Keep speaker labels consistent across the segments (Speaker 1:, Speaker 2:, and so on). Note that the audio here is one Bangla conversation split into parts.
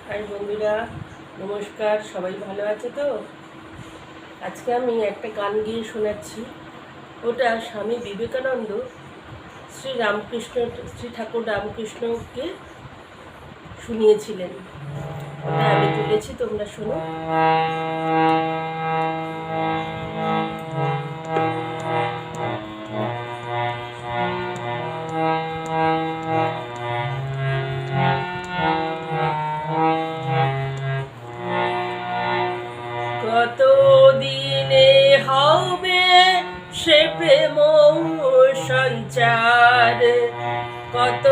Speaker 1: হাই বন্ধুরা, নমস্কার। সবাই ভালো আছে তো? আজকে আমি একটা গান গিয়ে শোনাচ্ছি। ওটা স্বামী বিবেকানন্দ শ্রী ঠাকুর রামকৃষ্ণকে শুনিয়েছিলেন। ওটা আমি তুলেছি, তোমরা শোনো। কত দিনে হবে সে প্রেম সঞ্চার, কত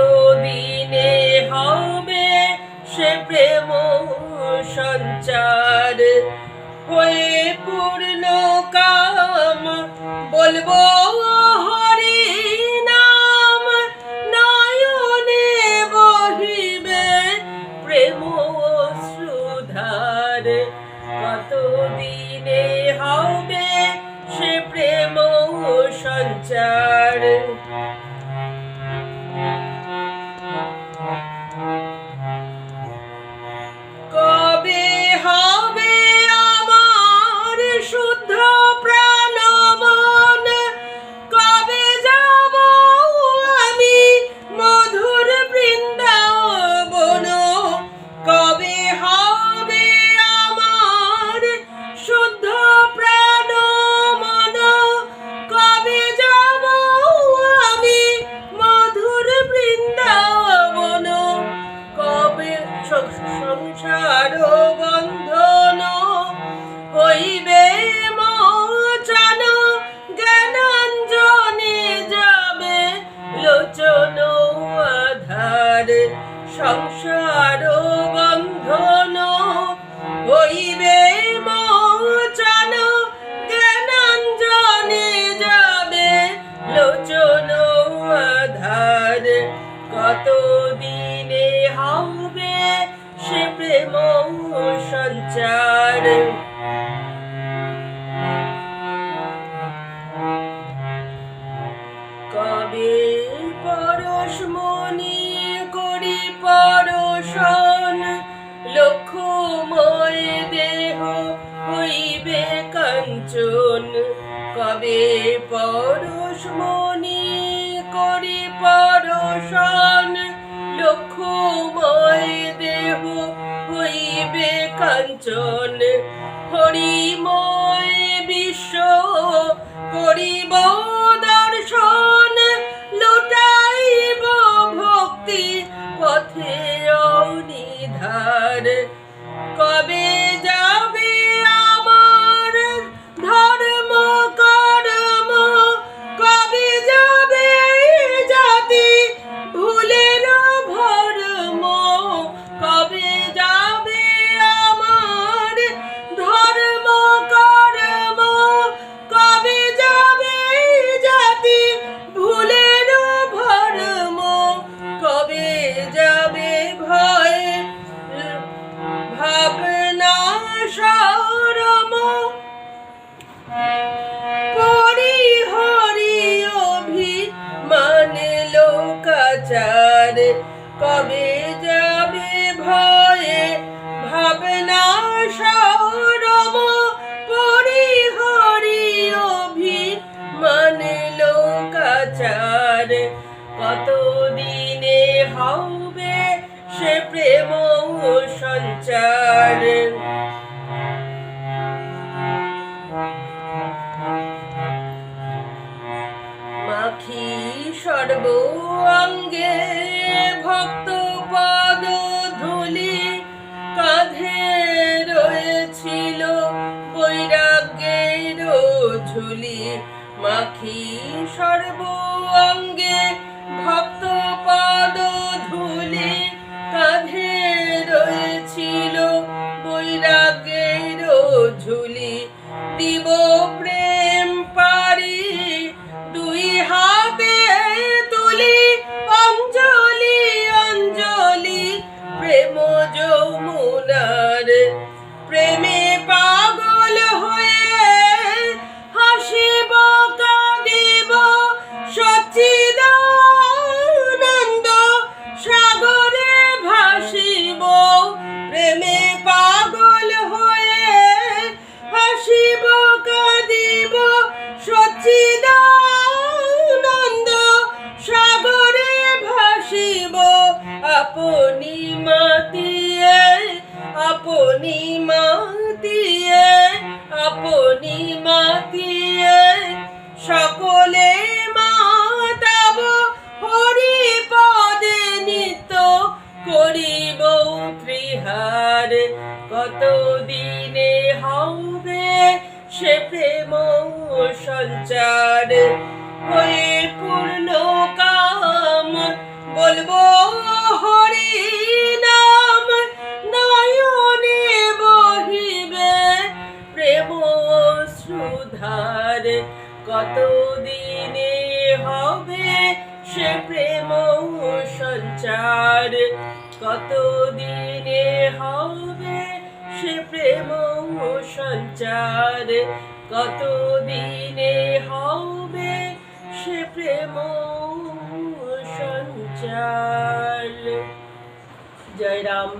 Speaker 1: দিনে হবে সে প্রেম সঞ্চার, হয়ে পূর্ণ কাম বলবো হরি নাম, নয়নে বহিবে প্রেম সুধার, কত দিনে হবে সে প্রেম সঞ্চার। কবে হবে আমার শুদ্ধ প্রাণ মন, কবে যাব আমি মধুর বৃন্দাবন, কবে হবে আমার শুদ্ধ প্রাণ মন, কবে যাব আমি মধুর বৃন্দাবন, কবে সংসার বন্ধন হইবে মোচন, জ্ঞানাঞ্জনে যাবে লোচন আধার, সংসার বন্ধন হইবে মোচন, জ্ঞানাঞ্জনে যাবে লোচন আধার, কত দিনে হবে সে প্রেম সঞ্চার। কবে পরশমণি করি পরশন, লক্ষ্যময় দেহ হইবে কাঞ্চন, কবে পরশমণি করি পরশন, লক্ষ্যময় দেহ হইবে কাঞ্চন, হরিময় বিশ্ব করিব দর্শন, লুটাইব ভক্তি পথে অনিধার, কবে যাবে আমার ধর্ম কর্ম, কবে যাবে জাতি ভুলের ভরম, কবে যাবে আমার ধর্ম কর্ম, কবে যাবে জাতি ভুলের ভরম, কবে যাবে ভয় ভাবনা সরম, পরিহরি অভিমান লোকাচার, কবে যাবে ভয়ে ভাবনা সরম, পরিহরি অভিমান লোকাচার, কত দিনে হবে সে প্রেম সঞ্চার। মাখি সর্ব অঙ্গে ভক্ত পদ ধুলি, কাঁধে রয়েছিল বৈরাগ্যের ঝুলি, মাখি সর্ব অঙ্গে ভক্ত পদ ধুলি, কাঁধে রয়েছিল বৈরাগ্যের ঝুলি, দিব প্রেম পারি দুই হাতে তুলি, অঞ্জলি অঞ্জলি প্রেম যমুনার, প্রেমে পাগল হয়ে হাসিব কাঁদিব সচ্চিদানন্দ সাগর করিব ত্রিহার, কত দিনে হবে সে প্রেম সঞ্চার। হয়ে পূর্ণ কাম বলবো হরি নাম, নয়নে বহিবে প্রেম শ্রুধার। কত দিনে হবে সে প্রেম সঞ্চার, কত দিনে হবে সে প্রেম সঞ্চার, কত দিনে হবে সে প্রেম সঞ্চার। জয় রাম।